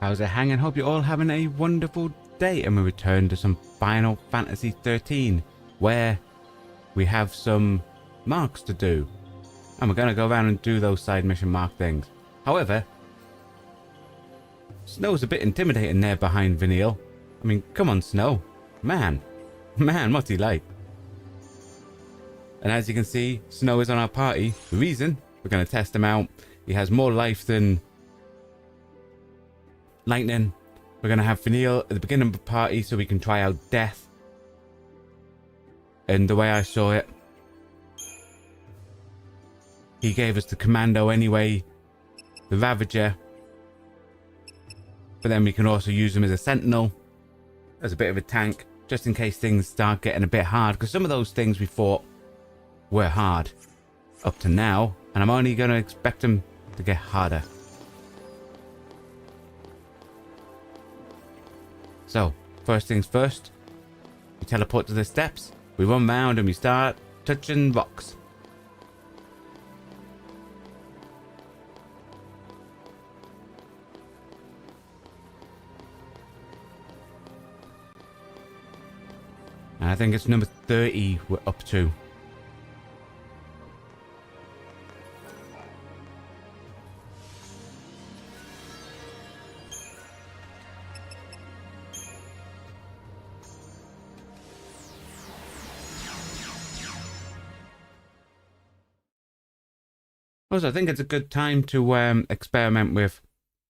How's it hanging? Hope you're all having a wonderful day, and we return to some Final Fantasy XIII, where we have some marks to do, and we're gonna go around and do those side mission mark things. However, Snow's a bit intimidating there behind Vanille. I mean, come on, Snow. Man, what's he like? And as you can see, Snow is on our party. The reason, we're gonna test him out. He has more life than Lightning. We're going to have Vanille at the beginning of the party so we can try out Death. And the way I saw it, he gave us the Commando anyway, the Ravager. But then we can also use him as a Sentinel, as a bit of a tank, just in case things start getting a bit hard. Because some of those things we thought were hard up to now, and I'm only going to expect them to get harder. So, first things first, we teleport to the steps, we run round and we start touching rocks. And I think it's number 30 we're up to. Also, I think it's a good time to experiment with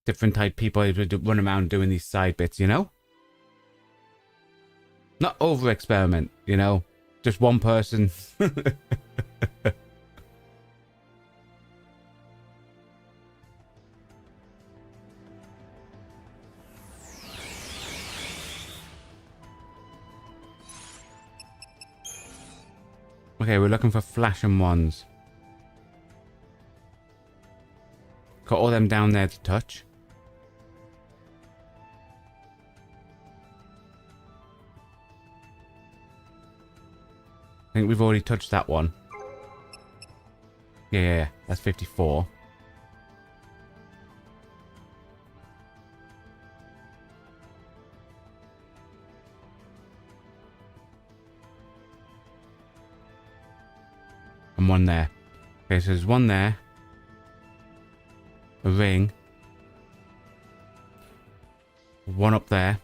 different type people who run around doing these side bits, you know? Not over-experiment, you know? Just one person. Okay, we're looking for flashing ones. Got all them down there to touch. I think we've already touched that one. Yeah, that's 54. And one there. Okay, so there's one there. A ring. One up there.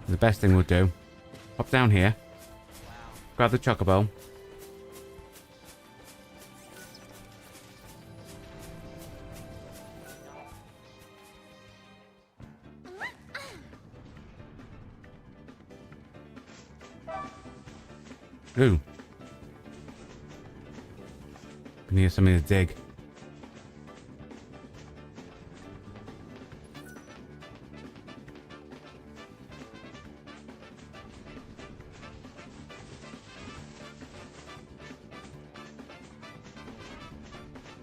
The best thing we'll do. Hop down here. Grab the chocobo. Ooh. Can hear something to dig.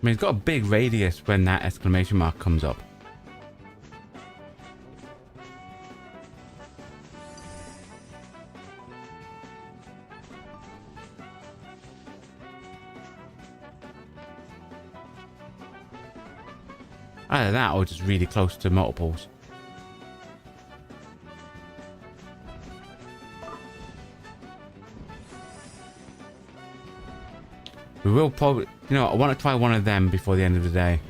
I mean, it's got a big radius when that exclamation mark comes up. Either that or just really close to multiples. We will probably... You know, I want to try one of them before the end of the day.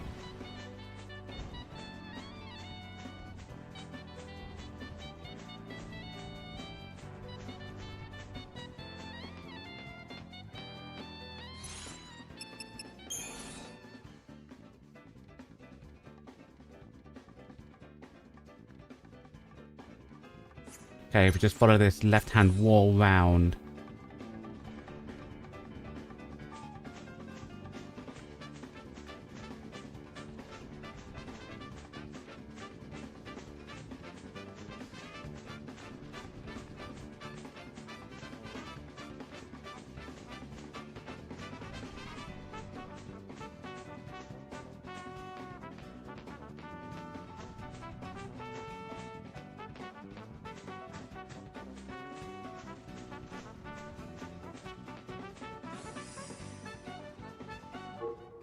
Okay, if we just follow this left-hand wall round.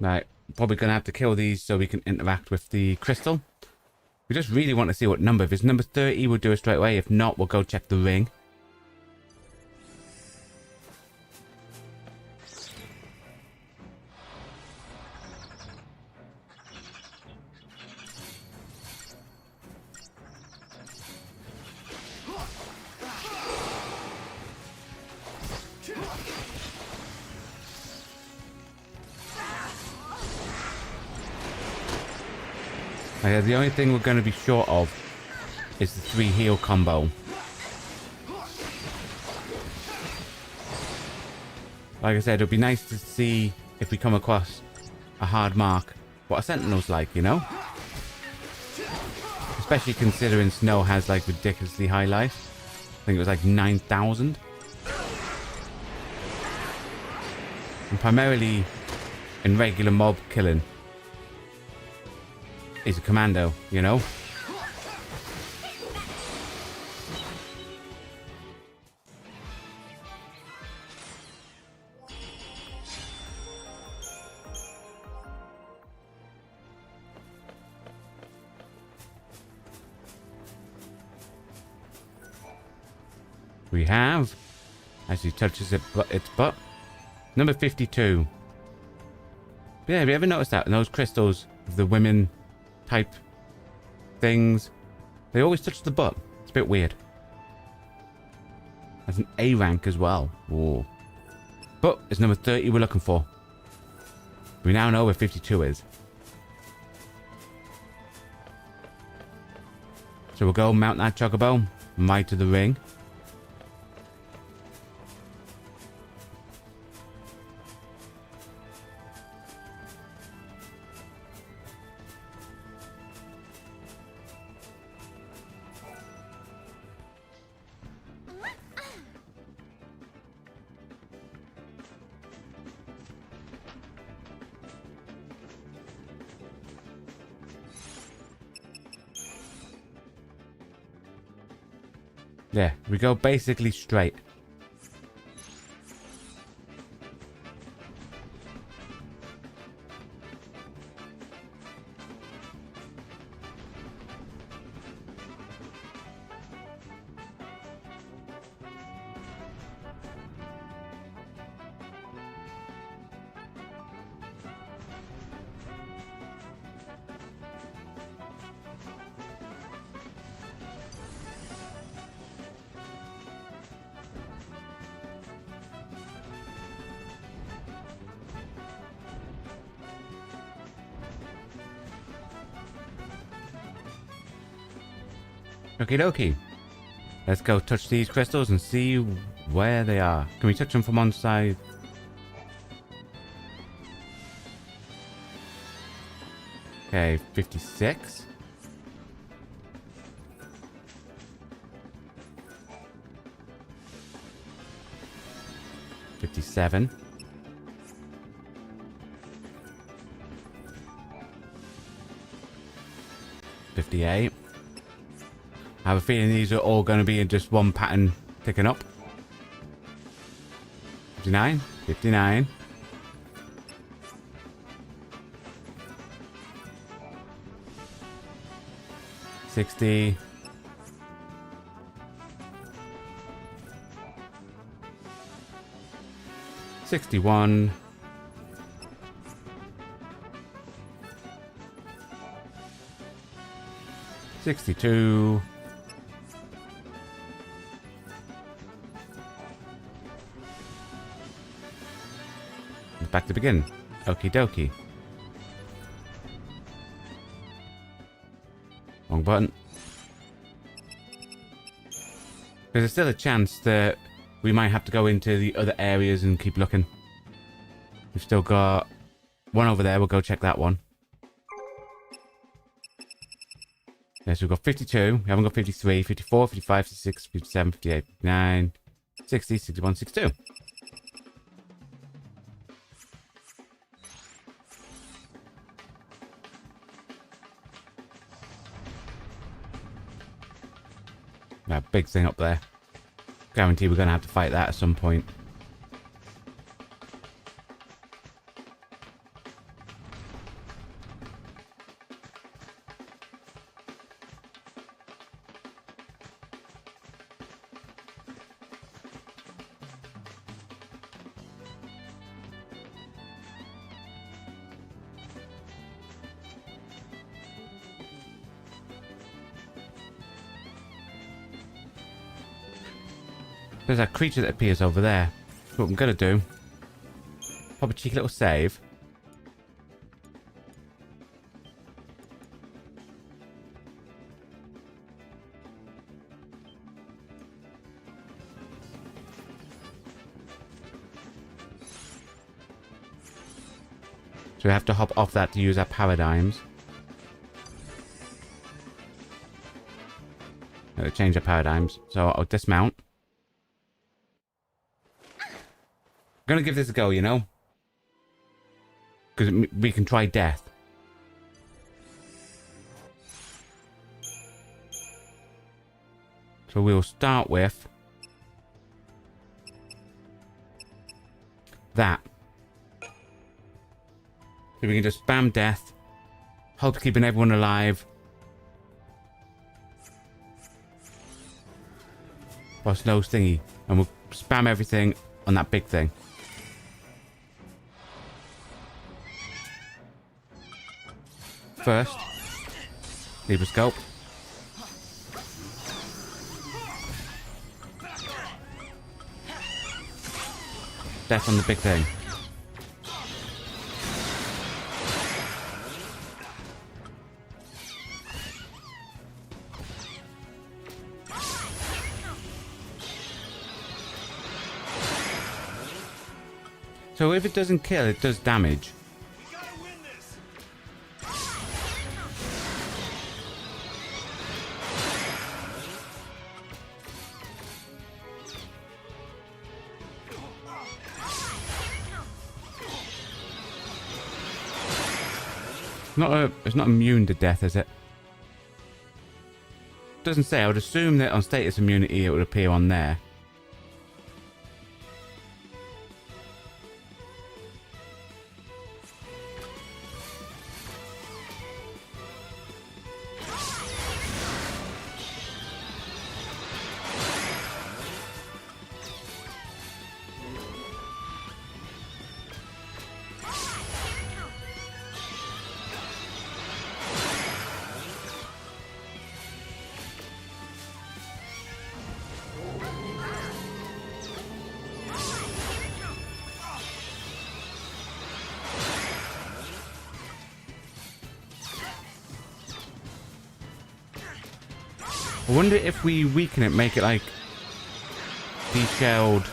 Right, probably going to have to kill these so we can interact with the crystal. We just really want to see what number. If it's number 30, we'll do it straight away. If not, we'll go check the ring. The only thing we're going to be short of is the 3 heal combo. Like I said, it would be nice to see if we come across a hard mark what a sentinel's like, you know? Especially considering Snow has like ridiculously high life. I think it was like 9,000. And primarily in regular mob killing. He's a commando, you know? We have, as he touches its butt, number 52. But yeah, have you ever noticed that in those crystals of the women type things, they always touch the butt? It's a bit weird. That's an A rank as well. Whoa. But it's number 30 we're looking for. We now know where 52 is. So we'll go mount that chocobo, might to the ring. Yeah, we go basically straight. Okie dokie. Let's go touch these crystals and see where they are. Can we touch them from one side? Okay, 56. $57. $58. I have a feeling these are all going to be in just one pattern ticking up. 59, 59. $60. $61. $62. Back to begin. Okie dokie. Wrong button. There's still a chance that we might have to go into the other areas and keep looking. We've still got one over there. We'll go check that one. Yes, we've got 52. We haven't got 53, 54, 55, 56, 57, 58, 59, 60, 61, 62. That big thing up there. Guarantee we're going to have to fight that at some point. There's that creature that appears over there. So what I'm going to do, pop a cheeky little save. So we have to hop off that to use our paradigms. Change our paradigms. So I'll dismount. I'm gonna give this a go, you know? Because we can try death. So we'll start with that. So we can just spam death. Hope keeping everyone alive. Boss nose thingy. And we'll spam everything on that big thing. First, Libra Scope. Death on the big thing. So if it doesn't kill, it does damage. We gotta win this. It's not immune to death, is it? Doesn't say. I would assume that on status immunity it would appear on there. I wonder if we weaken it, make it like de-shelled.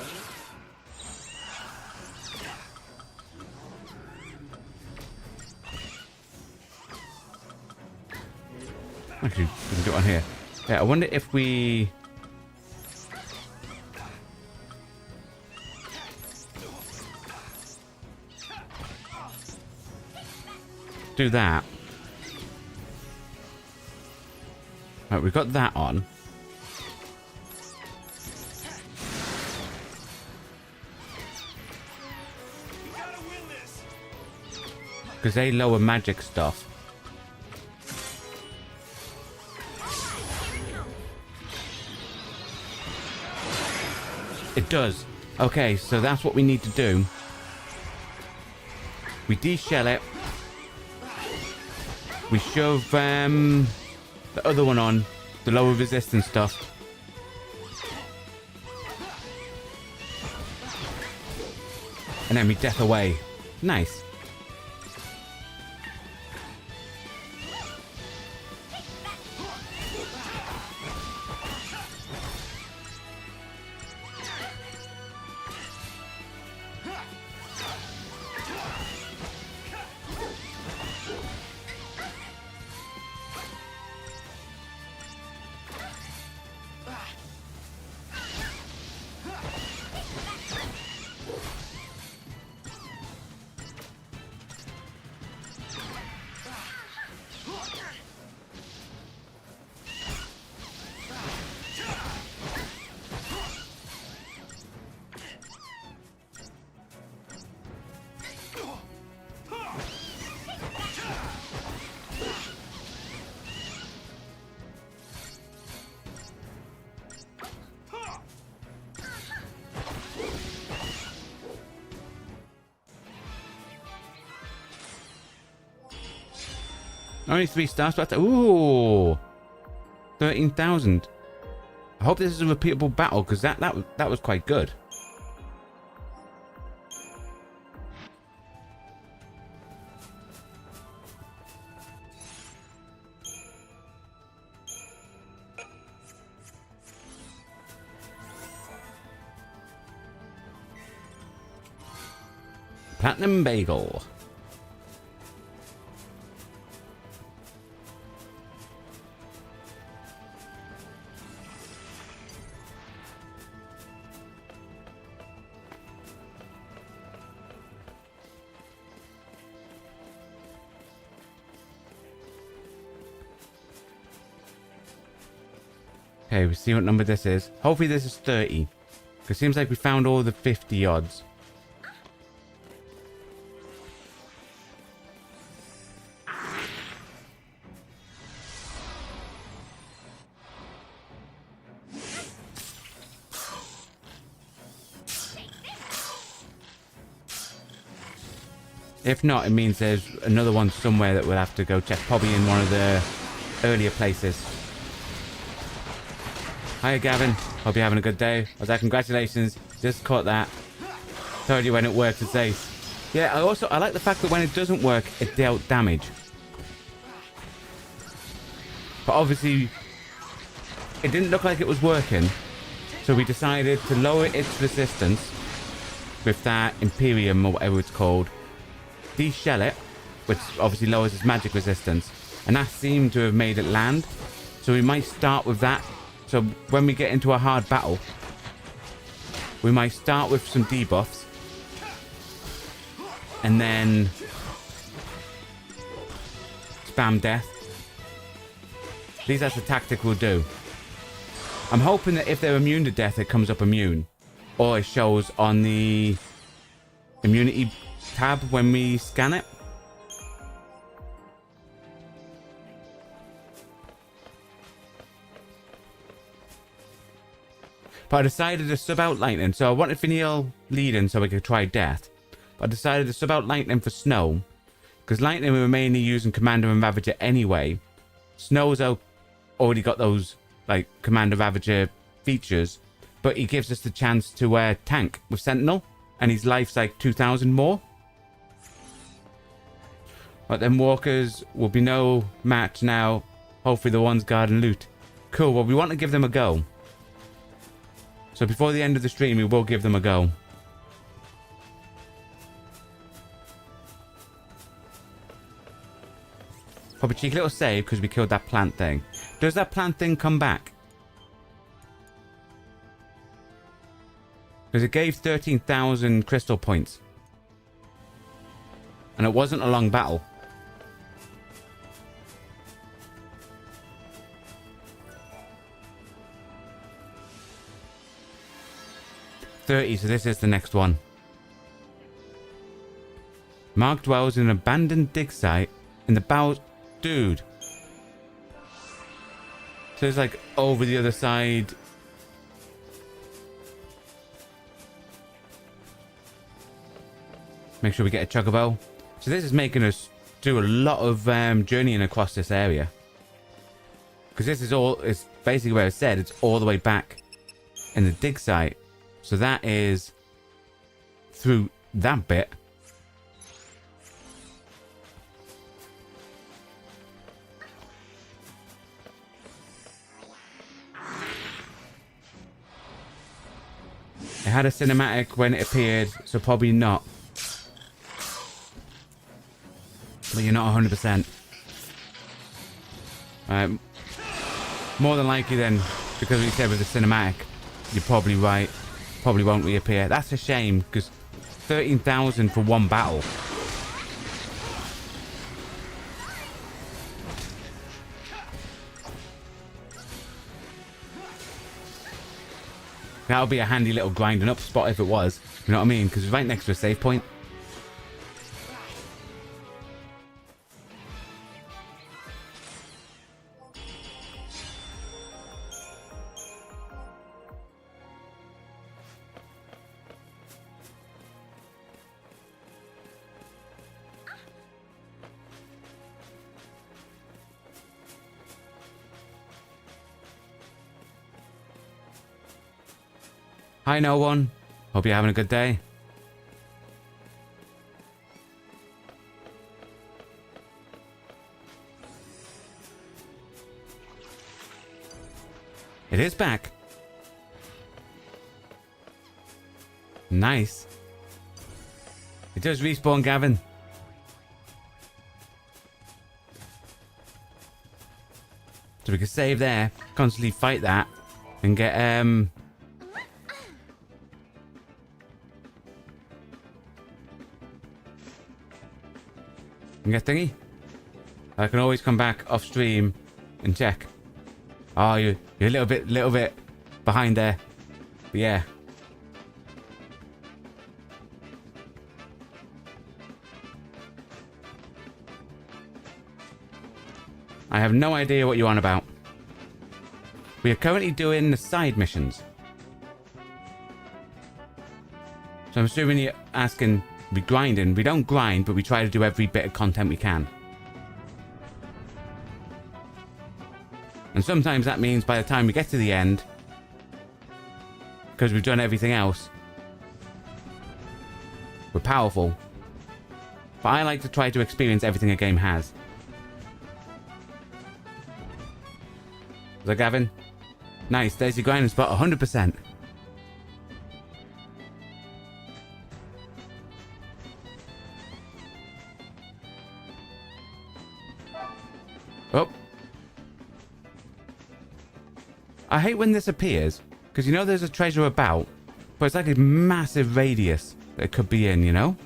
Actually, we can do it on here. Yeah, I wonder if we do that. Right, we've got that on. We gotta win this. Because they lower magic stuff. It does. Okay, so that's what we need to do. We de-shell it. We shove the other one on, the lower resistance stuff. And then we death away. Nice. Only 3 stars, but ooh, 13,000. I hope this is a repeatable battle, because that was quite good. Platinum Bagel. Okay, we see what number this is. Hopefully this is 30. Because it seems like we found all the 50 odds. If not, it means there's another one somewhere that we'll have to go check. Probably in one of the earlier places. Hiya, Gavin. Hope you're having a good day. I was like, congratulations. Just caught that. Told you when it works, it's ace. Yeah, I like the fact that when it doesn't work, it dealt damage. But obviously, it didn't look like it was working. So we decided to lower its resistance with that Imperium or whatever it's called. De-shell it, which obviously lowers its magic resistance. And that seemed to have made it land. So we might start with that. So when we get into a hard battle, we might start with some debuffs. And then spam death. At least that's the tactic we'll do. I'm hoping that if they're immune to death, it comes up immune. Or it shows on the immunity tab when we scan it. But I decided to sub out lightning. So I wanted Finial leading so we could try death. But I decided to sub out lightning for snow. Because lightning we were mainly using Commander and Ravager anyway. Snow's already got those like Commander Ravager features. But he gives us the chance to tank with Sentinel. And his life's like 2,000 more. But then walkers will be no match now. Hopefully the ones guarding loot. Cool, well we want to give them a go. So before the end of the stream, we will give them a go. Pop a cheeky little save because we killed that plant thing. Does that plant thing come back? Because it gave 13,000 crystal points. And it wasn't a long battle. So this is the next one. Mark dwells in an abandoned dig site in the bowels. Dude. So it's like over the other side. Make sure we get a chocobo. So this is making us do a lot of journeying across this area. Because this is all, it's basically where it said, it's all the way back in the dig site. So that is through that bit. It had a cinematic when it appeared, so probably not. But you're not 100%. More than likely then, because we said with the cinematic, you're probably right. Probably won't reappear. That's a shame, because 13,000 for one battle. That would be a handy little grinding up spot if it was. You know what I mean? Because it's right next to a save point. Hi, no one. Hope you're having a good day. It is back. Nice. It does respawn, Gavin. So we can save there, constantly fight that, and get and get thingy. I can always come back off stream and check. Oh, you're a little bit behind there. But yeah. I have no idea what you're on about. We are currently doing the side missions. So I'm assuming you're asking, we grinding. We don't grind, but we try to do every bit of content we can. And sometimes that means by the time we get to the end, because we've done everything else, we're powerful. But I like to try to experience everything a game has. Is that Gavin? Nice, there's your grinding spot, 100%. Oh. I hate when this appears, because you know there's a treasure about, but it's like a massive radius that it could be in, you know?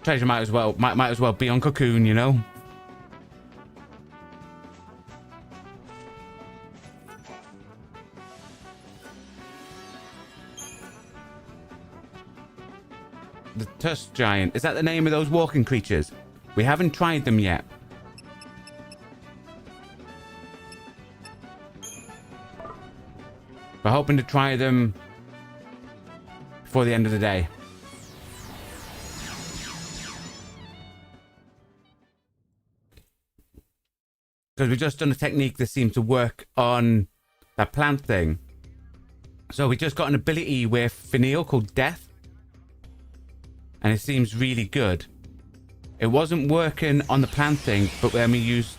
Treasure might as well be on Cocoon, you know? The Tusk Giant. Is that the name of those walking creatures? We haven't tried them yet. We're hoping to try them before the end of the day. Because we've just done a technique that seems to work on that plant thing. So we just got an ability with Finial called Death. And it seems really good. It wasn't working on the plant thing, but when we used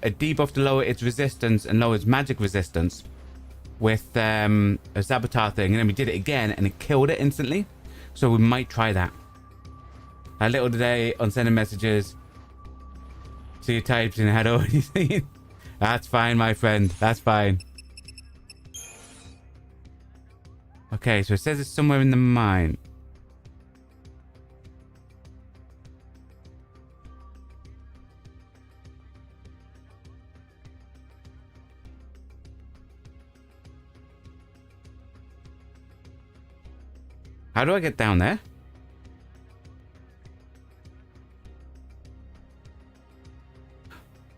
a debuff to lower its resistance and lower its magic resistance with a saboteur thing, and then we did it again and it killed it instantly. So we might try that. A little today on sending messages. So you typed and had already seen. That's fine, my friend. That's fine. Okay, so it says it's somewhere in the mine. How do I get down there?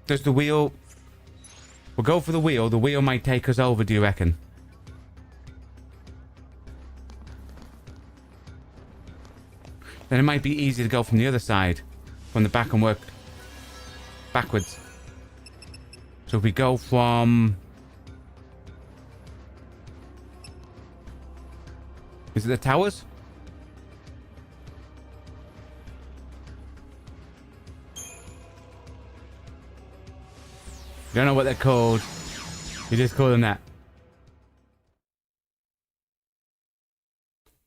Does the wheel... We'll go for the wheel. The wheel might take us over, do you reckon? Then it might be easy to go from the other side. From the back and work backwards. So if we go from... Is it the towers? Don't know what they're called. You just call them that.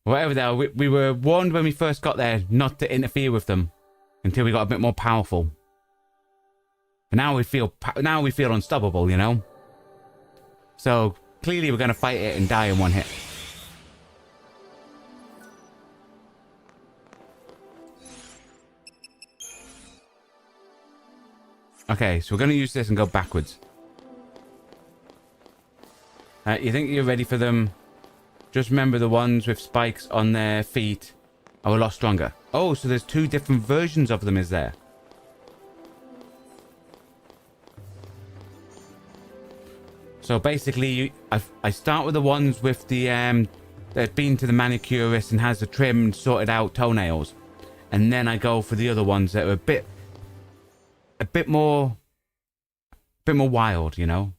Whatever they are, we were warned when we first got there not to interfere with them until we got a bit more powerful. But now we feel unstoppable, you know. So clearly we're gonna fight it and die in one hit. Okay, so we're going to use this and go backwards. You think you're ready for them? Just remember the ones with spikes on their feet are a lot stronger. Oh, so there's two different versions of them, is there? So basically, I start with the ones with the that been to the manicurist and has the trimmed, sorted out toenails, and then I go for the other ones that are a bit more wild, you know.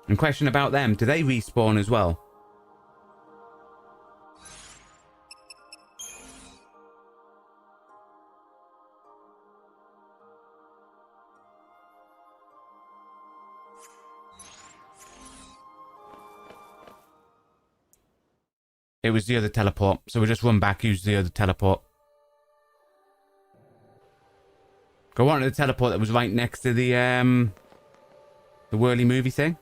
And question about them: do they respawn as well? It was the other teleport, so we'll just run back, use the other teleport. Go on to the teleport that was right next to the whirly movie thing.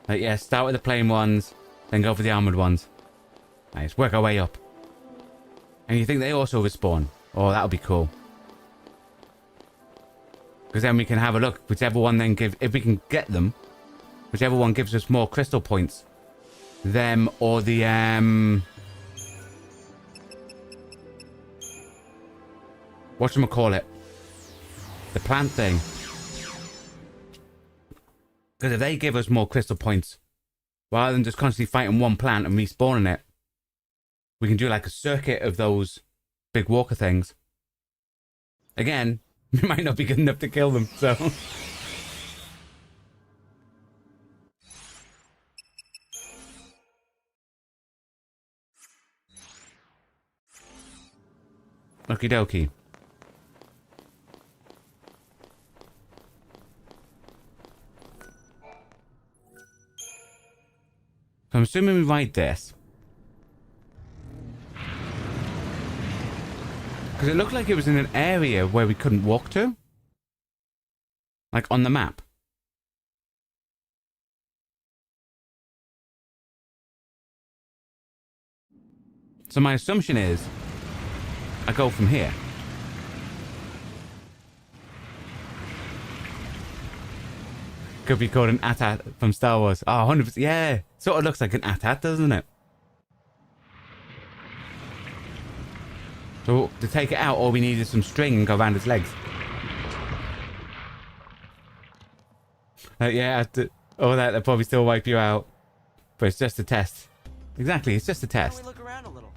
Yeah, start with the plain ones, then go for the armored ones. Nice, work our way up. And you think they also respawn? Oh, that'll be cool. Because then we can have a look. Whichever one then if we can get them, whichever one gives us more crystal points. Them or the, whatchamacallit? The plant thing. Because if they give us more crystal points, rather than just constantly fighting one plant and respawning it, we can do like a circuit of those big walker things. Again, we might not be good enough to kill them, so... Okie dokie. So I'm assuming we ride this. Because it looked like it was in an area where we couldn't walk to. Like on the map. So my assumption is I go from here. Could be called an AT-AT from Star Wars. Oh, 100%. Yeah. Sort of looks like an AT-AT, doesn't it? So to take it out, all we need is some string and go around its legs. Yeah, all that, they'll probably still wipe you out. But it's just a test. Exactly, it's just a test. Why don't we look around a little?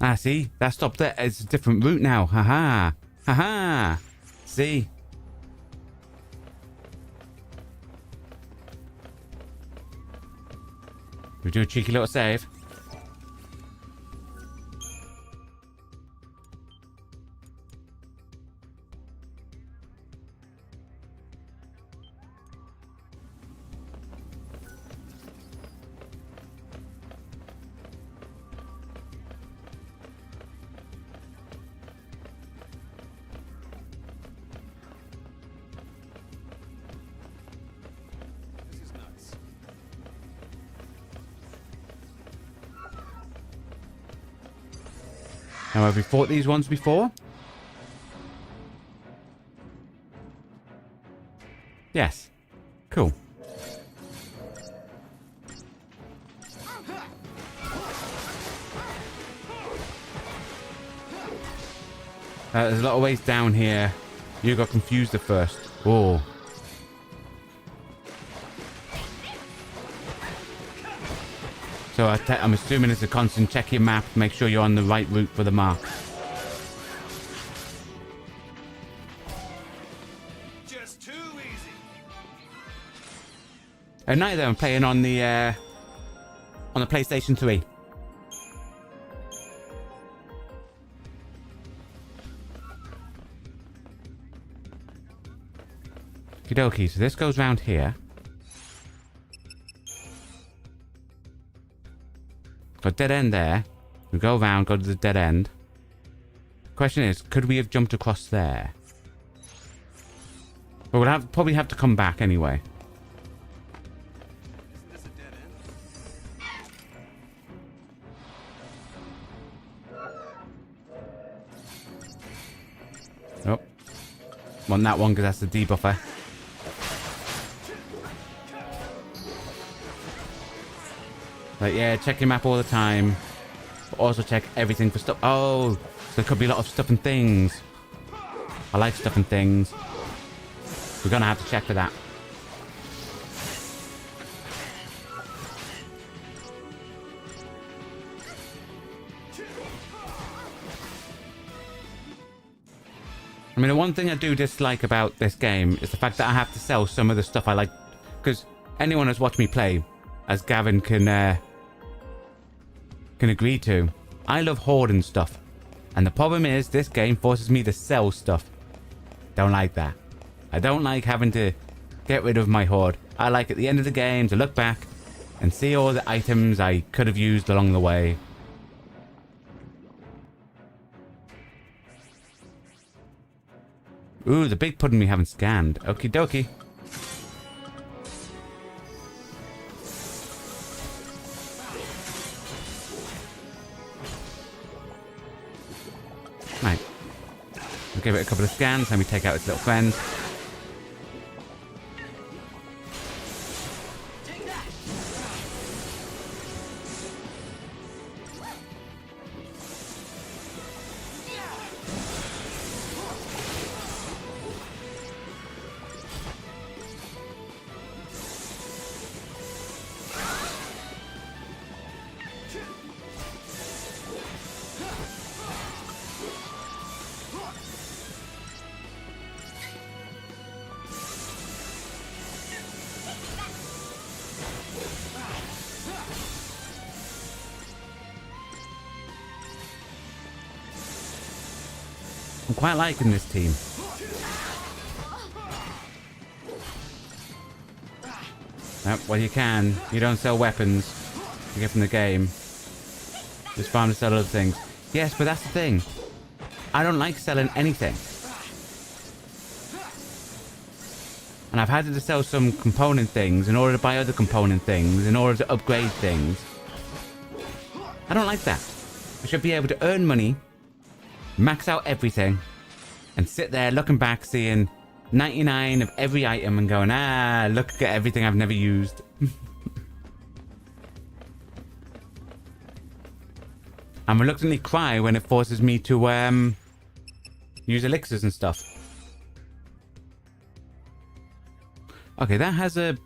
Ah, see? That stopped there. It's a different route now. Haha. Haha. See? We do a cheeky little save. Now, have we fought these ones before? Yes. Cool. There's a lot of ways down here. You got confused at first. Oh. So I'm assuming it's a constant check your map, make sure you're on the right route for the mark. Just too easy. At night though, I'm playing on the PlayStation 3. Okie dokie, so this goes round here. Got dead end there. We go around, go to the dead end. Question is, could we have jumped across there? But we'll probably have to come back anyway. Isn't this a dead end? Oh. want that one because that's the debuffer. But yeah, check your map all the time. But also check everything for stuff. Oh, so there could be a lot of stuff and things. I like stuff and things. We're gonna have to check for that. I mean, the one thing I do dislike about this game is the fact that I have to sell some of the stuff I like. Because anyone who's watched me play, as Gavin can agree to, I love hoarding stuff. And the problem is, this game forces me to sell stuff. Don't like that. I don't like having to get rid of my hoard. I like at the end of the game to look back and see all the items I could have used along the way. Ooh, the big pudding we haven't scanned. Okie dokie. Right. We'll give it a couple of scans and we take out its little friend. I'm quite liking this team. Well, you can. You don't sell weapons you get from the game. Just farm to sell other things. Yes, but that's the thing. I don't like selling anything. And I've had to sell some component things in order to buy other component things, in order to upgrade things. I don't like that. I should be able to earn money, max out everything, and sit there looking back, seeing 99 of every item and going, ah, look at everything I've never used. And reluctantly cry when it forces me to use elixirs and stuff. Okay, that has a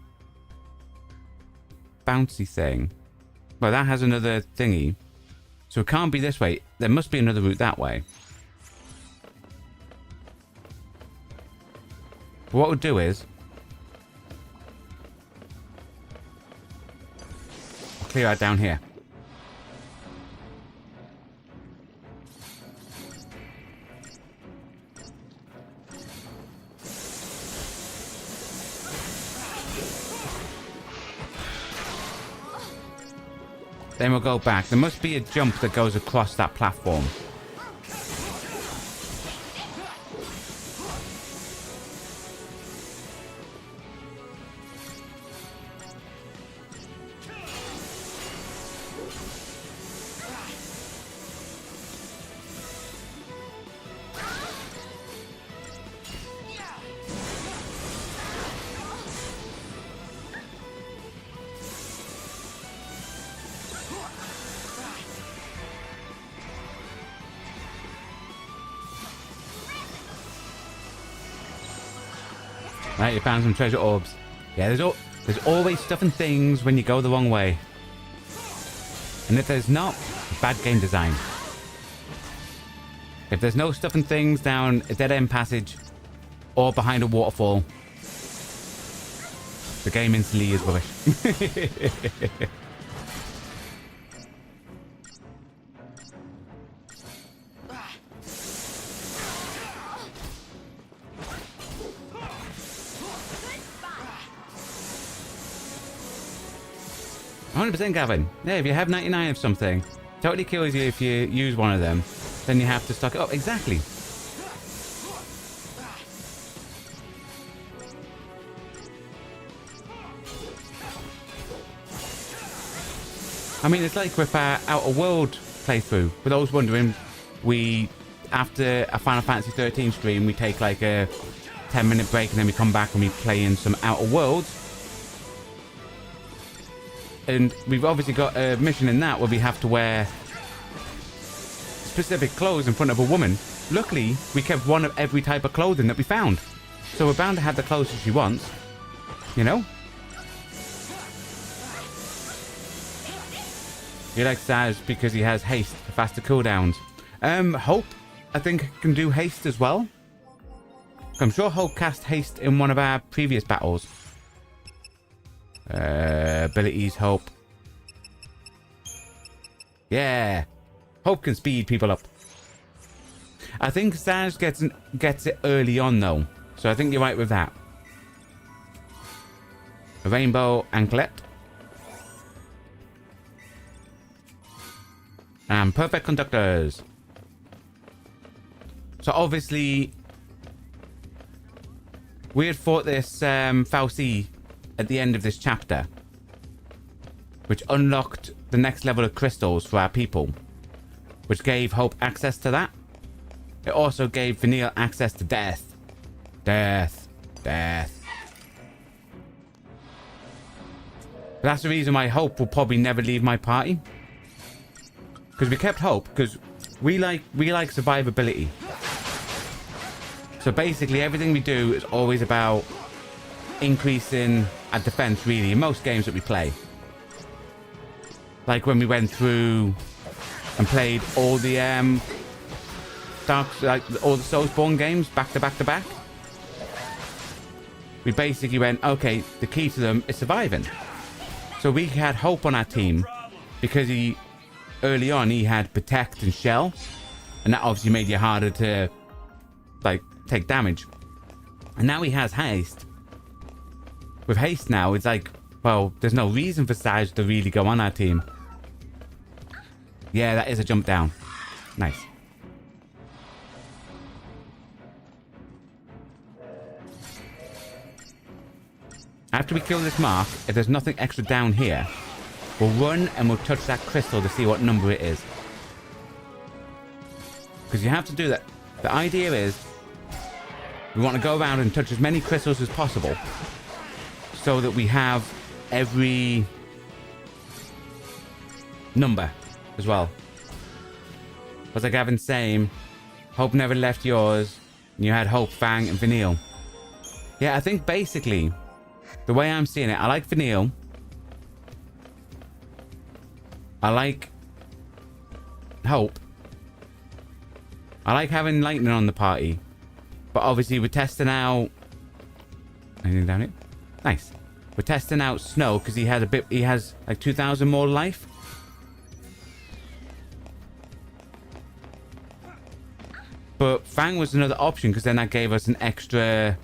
bouncy thing. Well, that has another thingy. So it can't be this way. There must be another route that way. What we'll do is I'll clear out down here. Then we'll go back. There must be a jump that goes across that platform. Right, you found some treasure orbs. Yeah, there's always stuff and things when you go the wrong way. And if there's not, bad game design. If there's no stuff and things down a dead-end passage or behind a waterfall, the game instantly is rubbish. 100% Gavin. Yeah, if you have 99 of something, totally kills you if you use one of them. Then you have to stock it up. Exactly. I mean, it's like with our Outer World playthrough. For those wondering, after a Final Fantasy XIII stream, we take like a 10-minute break, and then we come back and we play in some Outer Worlds. And we've obviously got a mission in that where we have to wear specific clothes in front of a woman. Luckily, we kept one of every type of clothing that we found. So we're bound to have the clothes that she wants. You know? He likes Saz because he has haste for faster cooldowns. Hope, I think, can do haste as well. I'm sure Hope cast haste in one of our previous battles. Abilities, Hope. Yeah. Hope can speed people up. I think Saz gets it early on, though. So I think you're right with that. A rainbow anklet. And perfect conductors. So obviously, we had fought this Fauci at the end of this chapter, which unlocked the next level of crystals for our people, which gave Hope access to that. It also gave Vanille access to death. Death. Death. But that's the reason why Hope will probably never leave my party. Because we kept Hope, because we like survivability. So basically everything we do is always about increasing our defense, really, in most games that we play. Like when we went through and played all the all the Soulsborne games back to back to back. We basically went, okay, the key to them is surviving. So we had Hope on our team because early on he had Protect and Shell, and that obviously made you harder to like take damage. And now he has Haste. With Haste now, it's like, well, there's no reason for Saj to really go on our team. Yeah, that is a jump down. Nice. After we kill this mark, if there's nothing extra down here, we'll run and we'll touch that crystal to see what number it is. Because you have to do that. The idea is, we want to go around and touch as many crystals as possible, so that we have every number as well. But like Gavin's saying, Hope never left yours, and you had Hope, Fang, and Vanille. Yeah, I think basically, the way I'm seeing it, I like Vanille. I like Hope. I like having Lightning on the party. But obviously we're testing out... Anything down here? Nice. We're testing out Snow because he has like 2,000 more life. But Fang was another option because then that gave us an extra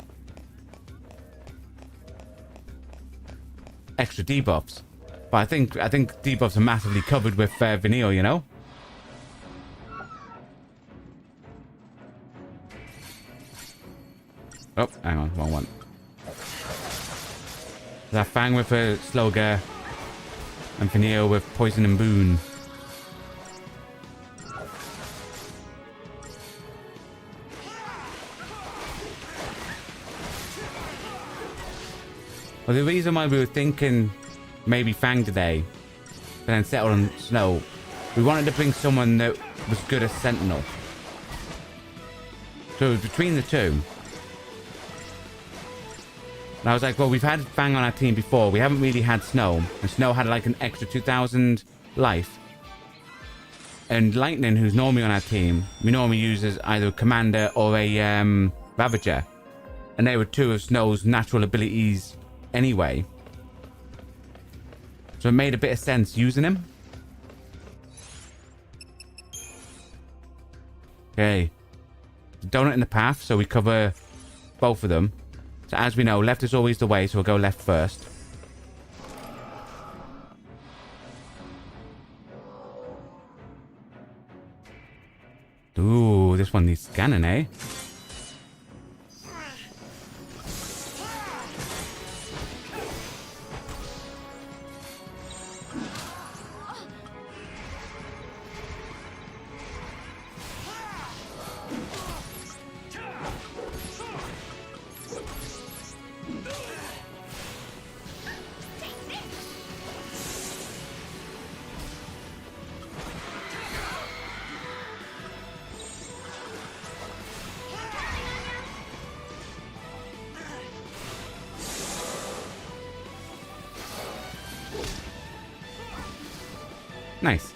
debuffs. But I think debuffs are massively covered with Vanille, you know? Oh, hang on, wrong one. That Fang with a Slowger and Vanille with Poison and Boon. Well, the reason why we were thinking maybe Fang today, but then settled on Snow, we wanted to bring someone that was good as Sentinel. So it was between the two. And I was like, well, we've had Fang on our team before. We haven't really had Snow. And Snow had like an extra 2,000 life. And Lightning, who's normally on our team, we normally use as either a Commander or a Ravager. And they were two of Snow's natural abilities anyway. So it made a bit of sense using him. Okay. Donut in the path, so we cover both of them. So as we know, left is always the way, so we'll go left first. Ooh, this one needs scanning, eh? Nice.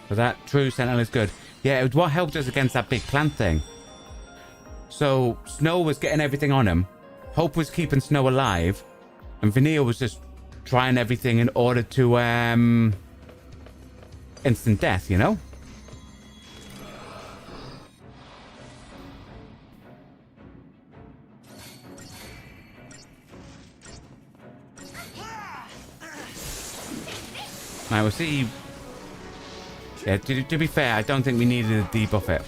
So that true sentinel is good. Yeah, it was what helped us against that big plant thing. So Snow was getting everything on him. Hope was keeping Snow alive. And Vanille was just trying everything in order to instant death, you know? Right, we'll see. Yeah, to be fair, I don't think we needed to debuff it.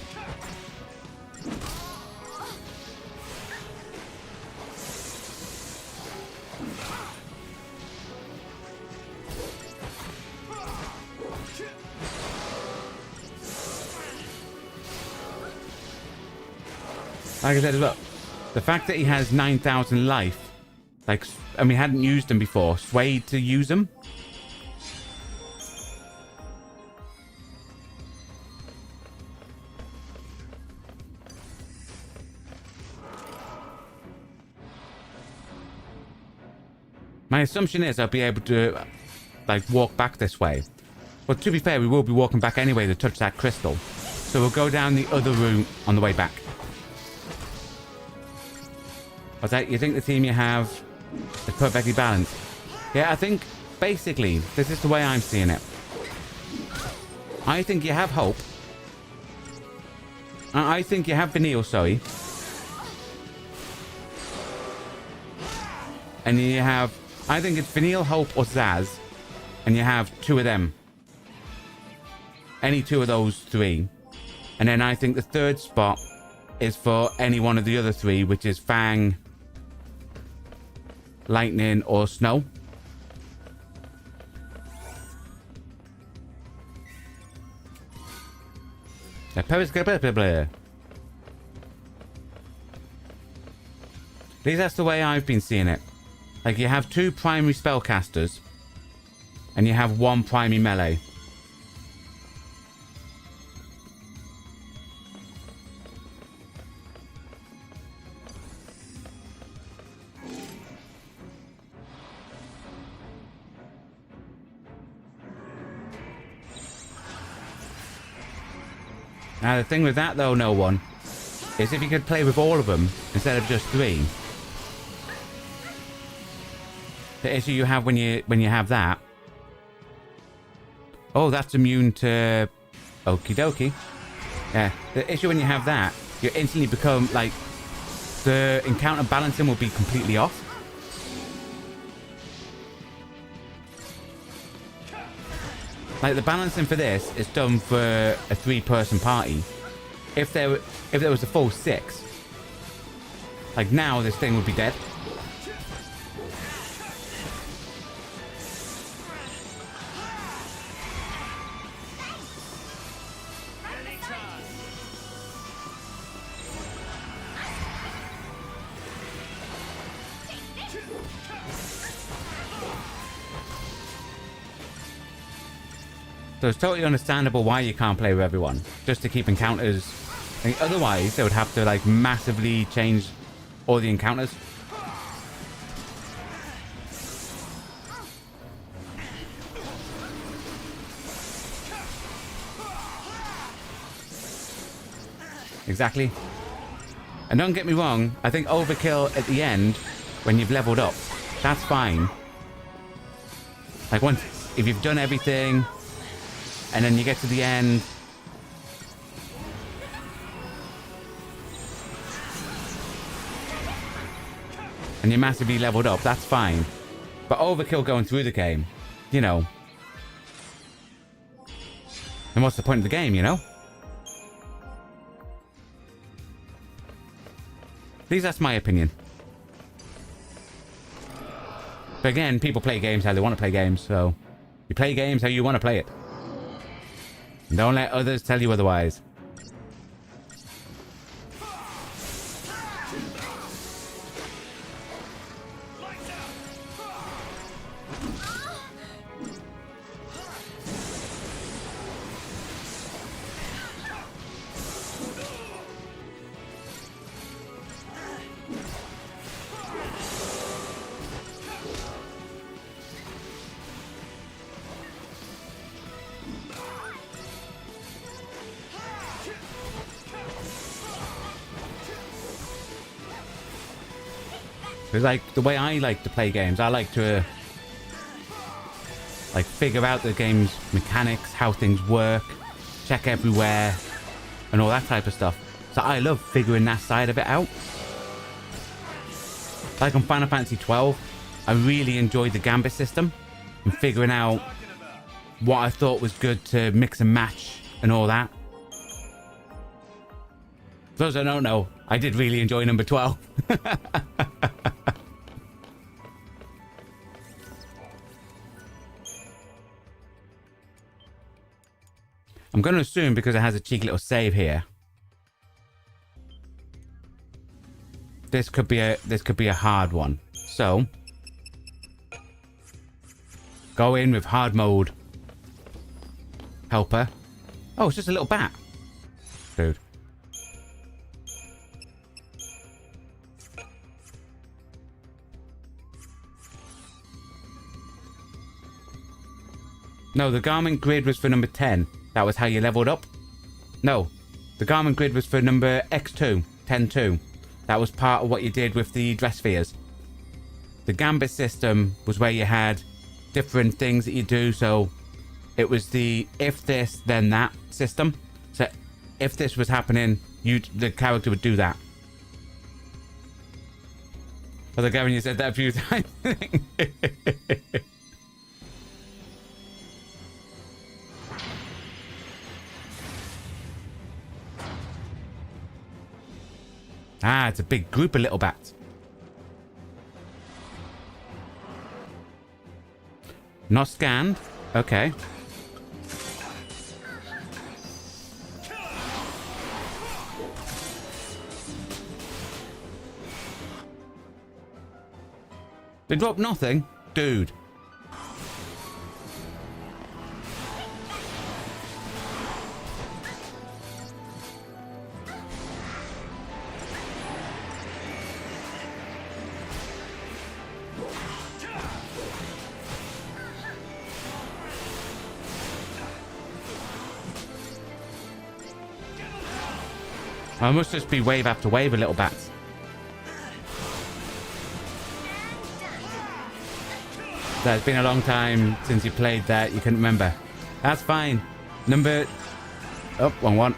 Like I said, look, the fact that he has 9,000 life, like, and we hadn't used them before, swayed to use them. My assumption is I'll be able to, like, walk back this way. But to be fair, we will be walking back anyway to touch that crystal. So we'll go down the other route on the way back. What's that? You think the team you have is perfectly balanced? Yeah, I think, basically, this is the way I'm seeing it. I think you have Hope. I think you have Vanille, sorry. And you have... I think it's Vanille, Hope, or Zaz. And you have two of them. Any two of those three. And then I think the third spot is for any one of the other three, which is Fang, Lightning, or Snow. At least that's the way I've been seeing it. Like, you have two primary spellcasters, and you have one primary melee. Now, the thing with that, though, no one, is if you could play with all of them instead of just three. The issue you have when you have that. Oh, that's immune to... Okie dokie. Yeah, the issue when you have that, you instantly become, like... The encounter balancing will be completely off. Like, the balancing for this is done for a 3-person party. If there was a full 6, like, now this thing would be dead. So it's totally understandable why you can't play with everyone. Just to keep encounters... I mean, otherwise, they would have to, like, massively change all the encounters. Exactly. And don't get me wrong, I think overkill at the end, when you've leveled up, that's fine. Like, once... If you've done everything... And then you get to the end. And you're massively leveled up. That's fine. But overkill going through the game, you know. And what's the point of the game, you know? At least that's my opinion. But again, people play games how they want to play games. So you play games how you want to play it. Don't let others tell you otherwise. It's like the way I like to play games. I like to like figure out the game's mechanics, how things work, check everywhere, and all that type of stuff. So I love figuring that side of it out. Like on Final Fantasy XII, I really enjoyed the gambit system and figuring out what I thought was good to mix and match and all that. For those that don't know, I did really enjoy number 12. I'm going to assume because it has a cheeky little save here, this could be a hard one. So go in with hard mode. Helper. Oh, it's just a little bat. Dude. No, the Garmin grid was for number 10. That was how you leveled up. No, the Garmin grid was for number X2, 10-2. That was part of what you did with the dress spheres. The gambit system was where you had different things that you do. So it was the if this, then that system. So if this was happening, the character would do that. Although Gavin, you said that a few times. Ah, it's a big group of little bats. Not scanned. Okay. They dropped nothing? Dude. I must just be wave after wave of little bats. So it's been a long time since you played that. You couldn't remember. That's fine. Number... Oh, wrong one.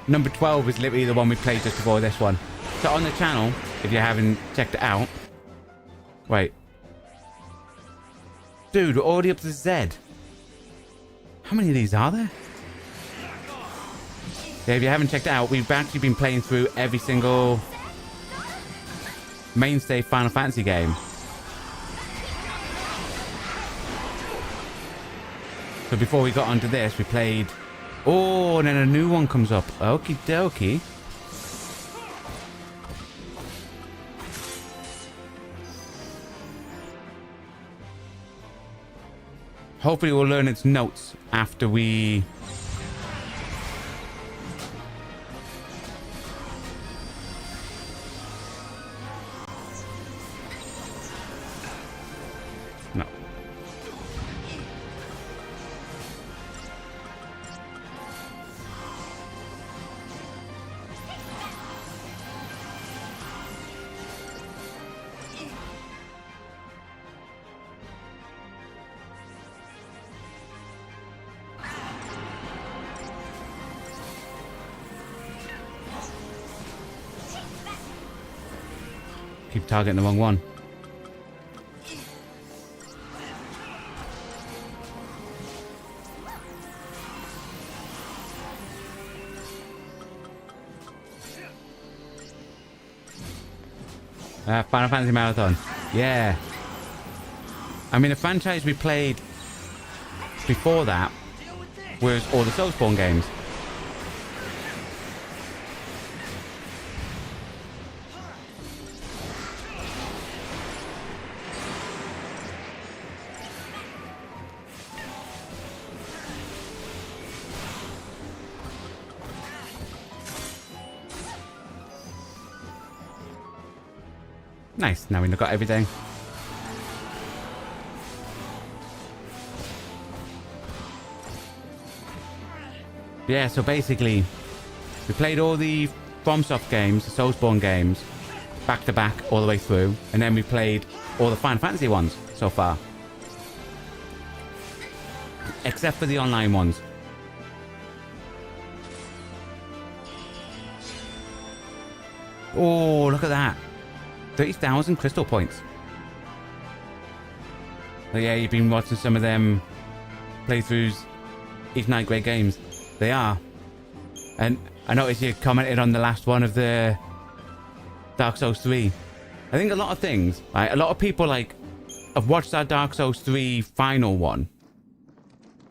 Number 12 is literally the one we played just before this one. So on the channel, if you haven't checked it out... Wait. Dude, we're already up to Z. How many of these are there? Yeah, if you haven't checked it out, we've actually been playing through every single mainstay Final Fantasy game. So before we got onto this, we played... Oh, and then a new one comes up. Okie dokie. Hopefully we'll learn its notes after we... No. Keep targeting the wrong one. Final Fantasy Marathon. Yeah. I mean, the franchise we played before that was all the Soulspawn games. Nice, now we've got everything. Yeah, so basically, we played all the FromSoft games, the Soulspawn games, back to back all the way through. And then we played all the Final Fantasy ones so far. Except for the online ones. Oh, look at that. 30,000 crystal points. But yeah, you've been watching some of them playthroughs. Each night, great games. They are. And I noticed you commented on the last one of the Dark Souls 3. I think a lot of things, right? A lot of people like have watched that Dark Souls 3 final one,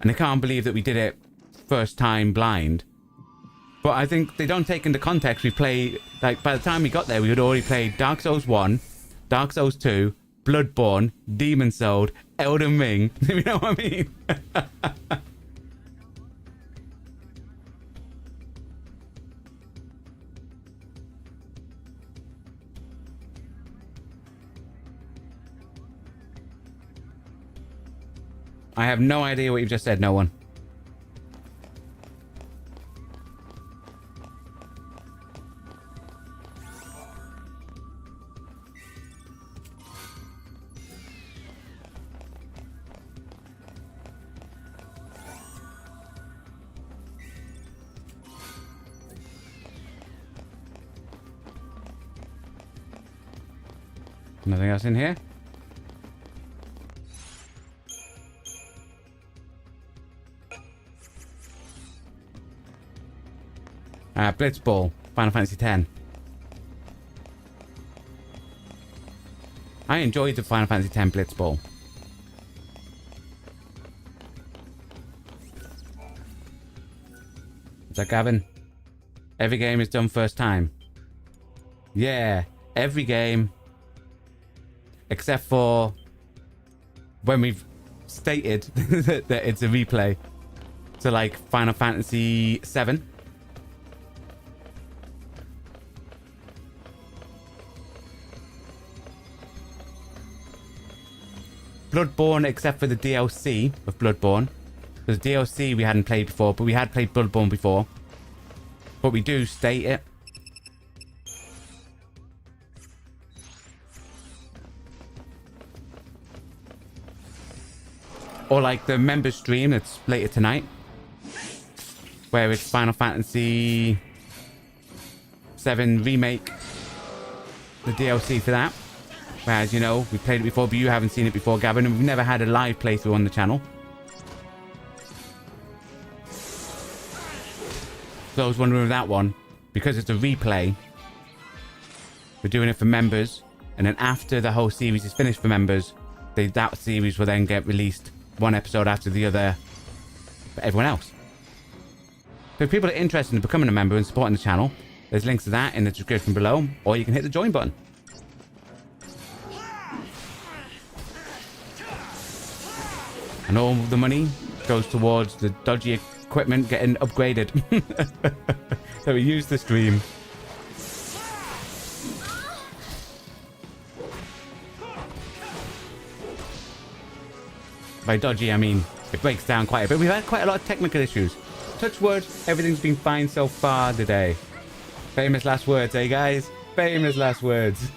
and they can't believe that we did it first time blind. But I think they don't take into context we played, like, by the time we got there, we had already played Dark Souls 1, Dark Souls 2, Bloodborne, Demon Soul, Elden Ring. You know what I mean? I have no idea what you've just said, no one. Nothing else in here? Blitzball, Final Fantasy X. I enjoyed the Final Fantasy X Blitzball. Is that Gavin? Every game is done first time. Yeah, every game. Except for when we've stated that it's a replay. So like Final Fantasy VII. Bloodborne, except for the DLC of Bloodborne. There's DLC we hadn't played before, but we had played Bloodborne before. But we do state it. Or like the members stream that's later tonight, where it's Final Fantasy VII Remake, the DLC for that. Whereas, you know, we played it before, but you haven't seen it before, Gavin, and we've never had a live playthrough on the channel. So I was wondering with that one, because it's a replay, we're doing it for members, and then after the whole series is finished for members, that series will then get released one episode after the other for everyone else. So if people are interested in becoming a member and supporting the channel, there's links to that in the description below, or you can hit the join button. And all the money goes towards the dodgy equipment getting upgraded. So we use the stream. By dodgy, I mean it breaks down quite a bit. We've had quite a lot of technical issues. Touch wood, everything's been fine so far today. Famous last words, eh guys? Famous last words.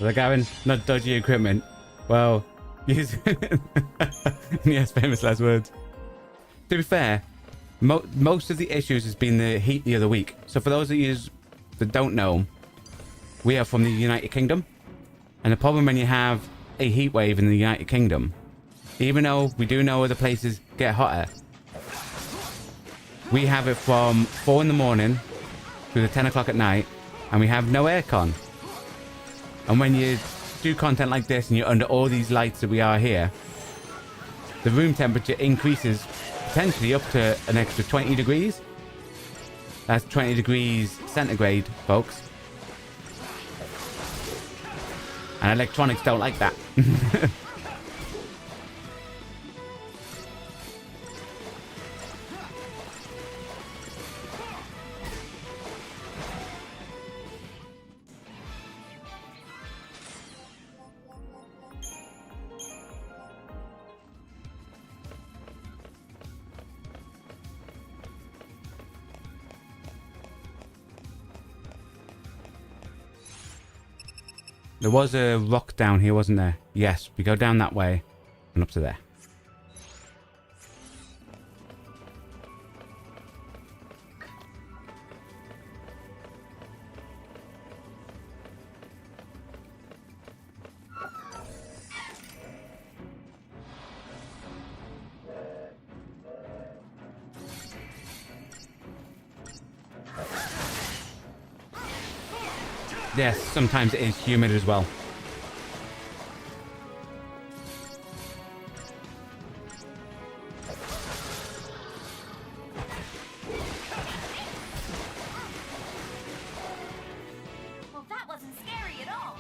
Like Gavin, not dodgy equipment. Well, use yes, famous last words. To be fair, most of the issues has been the heat the other week. So for those of you that don't know, we are from the United Kingdom, and the problem when you have a heat wave in the United Kingdom, even though we do know other places get hotter, we have it from 4 in the morning through the 10 o'clock at night and we have no aircon. And when you do content like this and you're under all these lights that we are here, the room temperature increases potentially up to an extra 20 degrees. That's 20 degrees centigrade, folks. And electronics don't like that. There was a rock down here, wasn't there? Yes, we go down that way and up to there. Yes, sometimes it is humid as well. Well, that wasn't scary at all.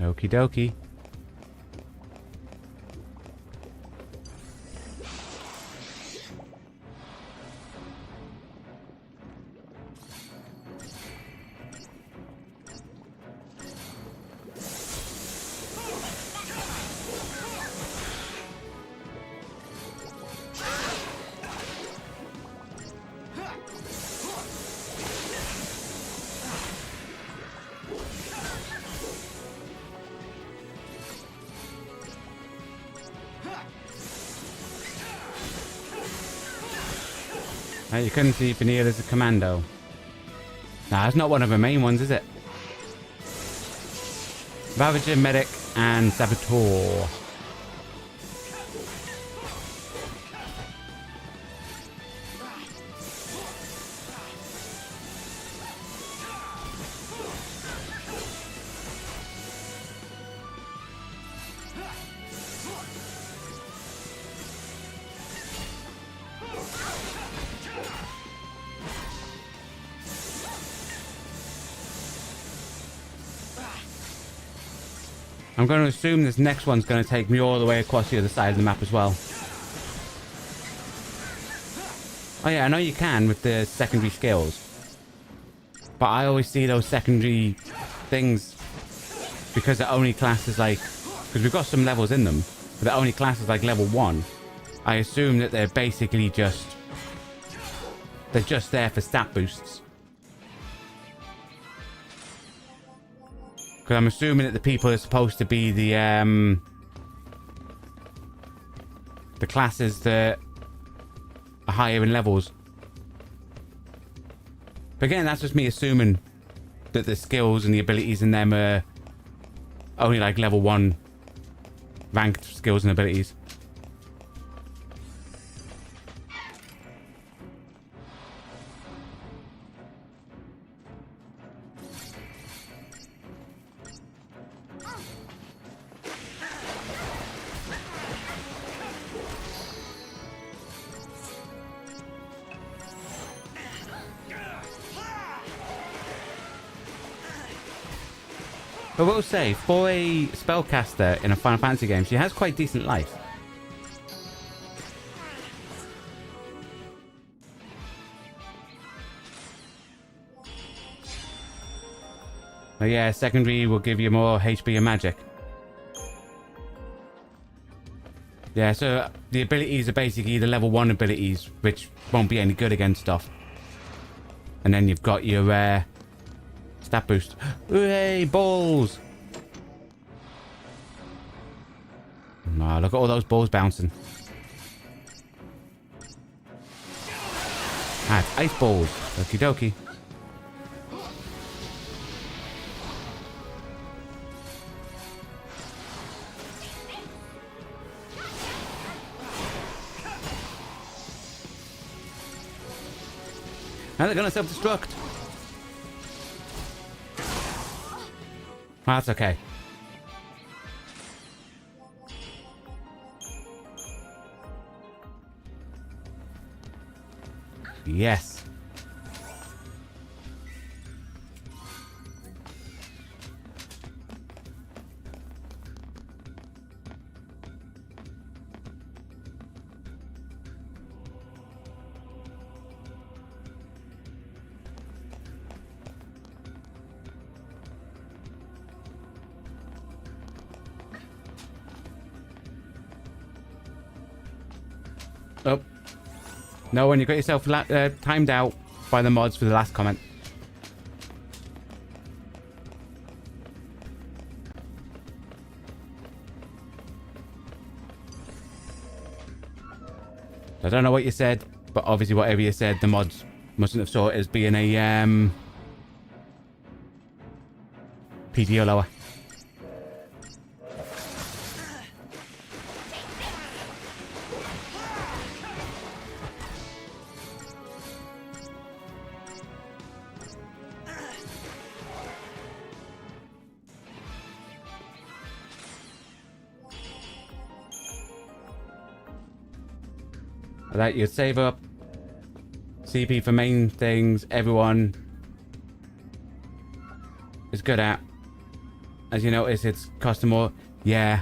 Okie dokie. You couldn't see Vanille as a commando. Nah, that's not one of the main ones, is it? Ravager, Medic, and Saboteur. I'm going to assume this next one's going to take me all the way across the other side of the map as well. Oh yeah, I know you can with the secondary skills. But I always see those secondary things because they're only classes like... Because we've got some levels in them, but they're only classes like level 1. I assume that they're basically just... They're just there for stat boosts. Because I'm assuming that the people are supposed to be the classes that are higher in levels. But again, that's just me assuming that the skills and the abilities in them are only like level 1 ranked skills and abilities. will say, for a spellcaster in a Final Fantasy game, she has quite decent life. But yeah, secondary will give you more HP and magic. Yeah, so the abilities are basically the level 1 abilities, which won't be any good against stuff. And then you've got your stat boost. Hooray, balls! Oh, look at all those balls bouncing. Ah, it's ice balls. Okie dokie. Now they're gonna self-destruct. That's okay. Yes. Oh. No, when you got yourself timed out by the mods for the last comment. I don't know what you said, but obviously whatever you said, the mods mustn't have saw it as being a PTO lower. That you save up CP for main things everyone is good at. As you notice, it's costing more. Yeah.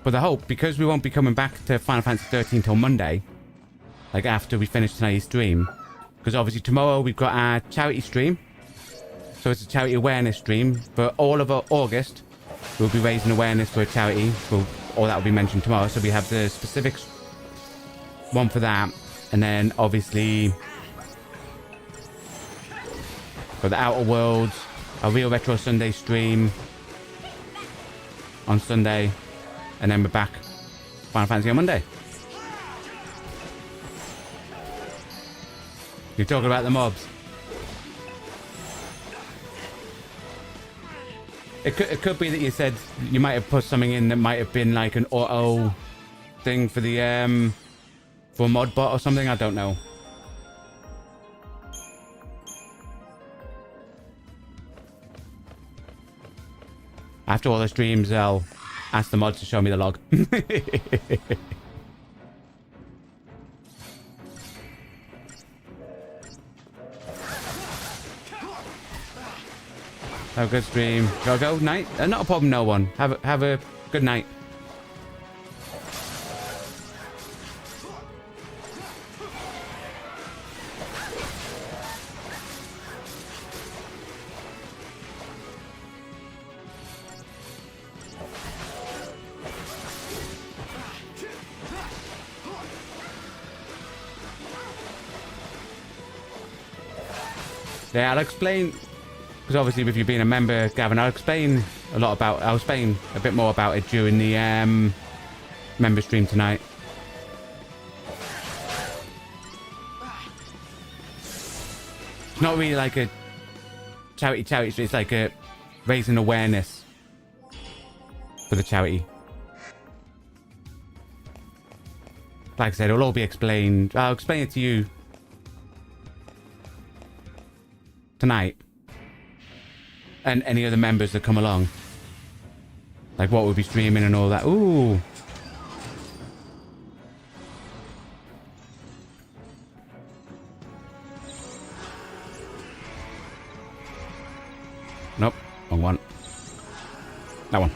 But the hope, because we won't be coming back to Final Fantasy XIII till Monday, like after we finish tonight's stream, because obviously tomorrow we've got our charity stream. So it's a charity awareness stream. For all of August, we'll be raising awareness for a charity. Or that will be mentioned tomorrow. So we have the specifics one for that. And then obviously for the Outer Worlds, a Real Retro Sunday stream on Sunday. And then we're back Final Fantasy on Monday. You're talking about the mobs. It could be that you said you might have put something in that might have been like an auto thing for the for a mod bot or something. I don't know. After all the streams, I'll ask the mods to show me the log. Have a good stream. Go night. Not a problem. No one. Have a good night. Yeah, I'll explain. Because obviously with you being a member, Gavin, I'll explain a bit more about it during the member stream tonight. It's not really like a charity, it's like a raising awareness for the charity. Like I said, it'll all be explained. I'll explain it to you tonight. And any other members that come along. Like what we'll be streaming and all that. Ooh. Wrong one. That one.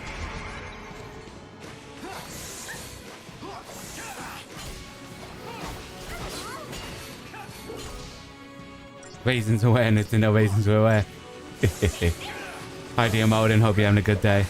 Raisins awareness to no raisins are aware. Hi dear Modin, hope you're having a good day.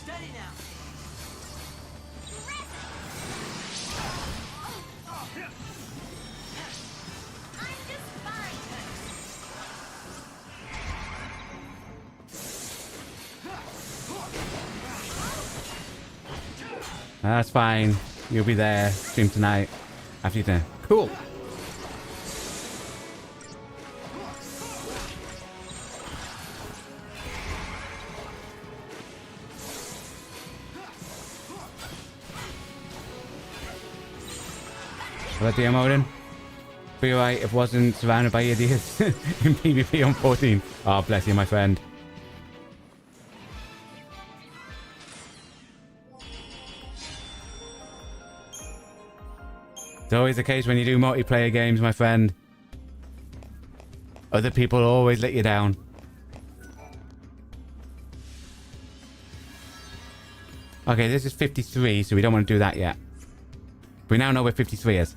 Steady now. I'm just fine. That's fine. You'll be there. Stream tonight. After dinner. Cool. What the Modin? Be alright if wasn't surrounded by idiots in PvP on 14. Oh, bless you, my friend. It's always the case when you do multiplayer games, my friend. Other people always let you down. Okay, this is 53, so we don't want to do that yet. We now know where 53 is.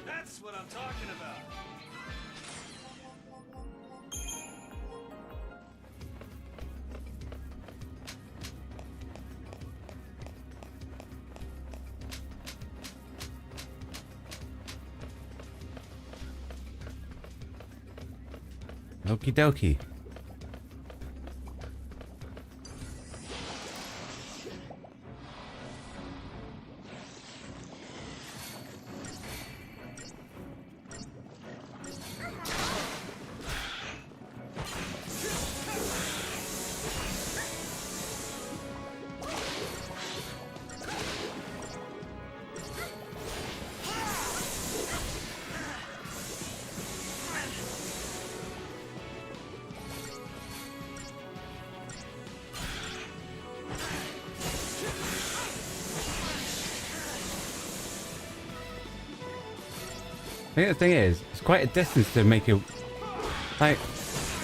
That's what I'm talking about. Okie dokie. I think the thing is, it's quite a distance to make it. Like,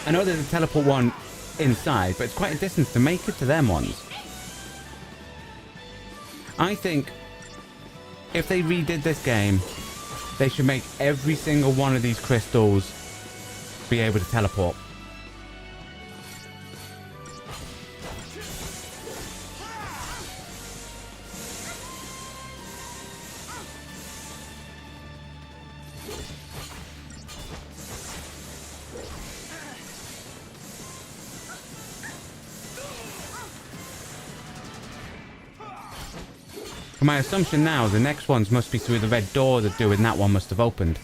I know there's a teleport one inside, but it's quite a distance to make it to them ones. I think if they redid this game, they should make every single one of these crystals be able to teleport. For my assumption now, the next ones must be through the red door that doing that one must have opened.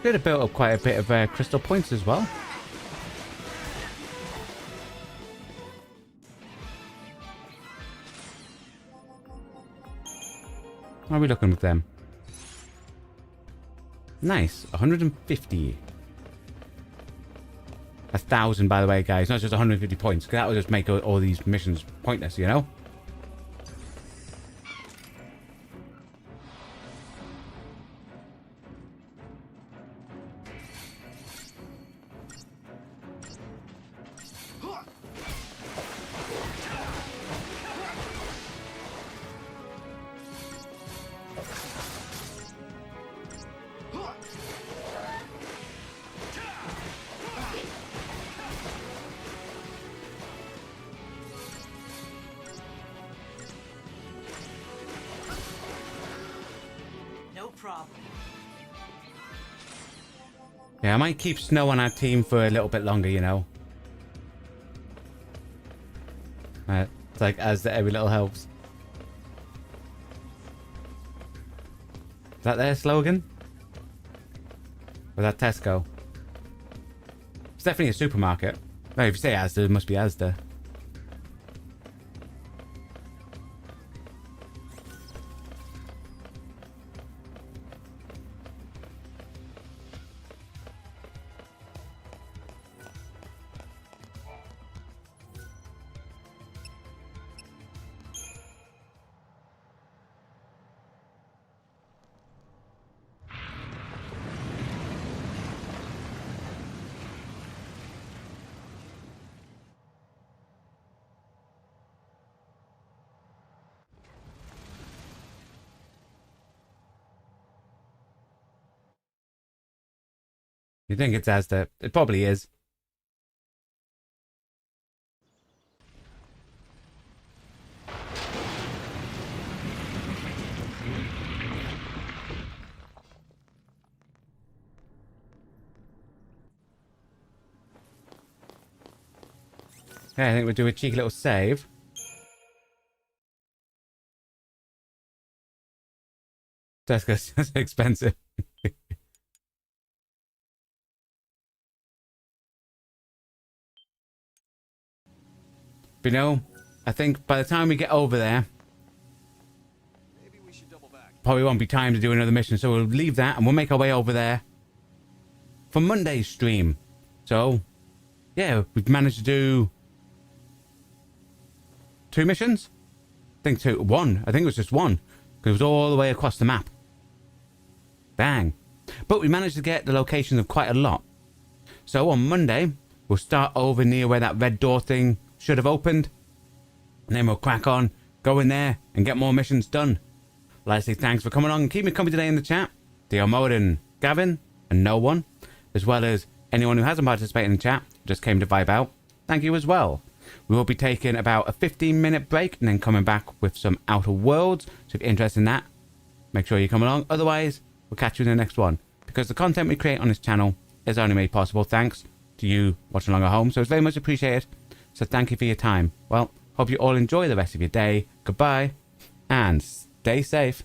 Could have built up quite a bit of crystal points as well. How are we looking with them? Nice. 150. 1,000, by the way, guys. Not just 150 points. Because that will just make all these missions pointless, you know? Yeah, I might keep Snow on our team for a little bit longer, you know. It's like as every little helps. Is that their slogan? Or that Tesco? It's definitely a supermarket. No, if you say Asda, it must be Asda. You think it's Asda? It probably is. Okay, I think we'll do a cheeky little save. Tesco's just expensive. But you know, I think by the time we get over there, Maybe we should double back. probably won't be time to do another mission. So we'll leave that and we'll make our way over there for Monday's stream. So, yeah, we've managed to do 2 missions? I think 2. 1. I think it was just 1. Because it was all the way across the map. Bang. But we managed to get the locations of quite a lot. So on Monday, we'll start over near where that red door thing should have opened. And then we'll crack on, go in there, and get more missions done. I'd like to say thanks for coming on and keep me company today in the chat. Theo Moden, Gavin, and no one. As well as anyone who hasn't participated in the chat, just came to vibe out. Thank you as well. We will be taking about a 15-minute break and then coming back with some Outer Worlds. So if you're interested in that, make sure you come along. Otherwise, we'll catch you in the next one. Because the content we create on this channel is only made possible thanks to you watching along at home. So it's very much appreciated. So thank you for your time. Well, hope you all enjoy the rest of your day. Goodbye and stay safe.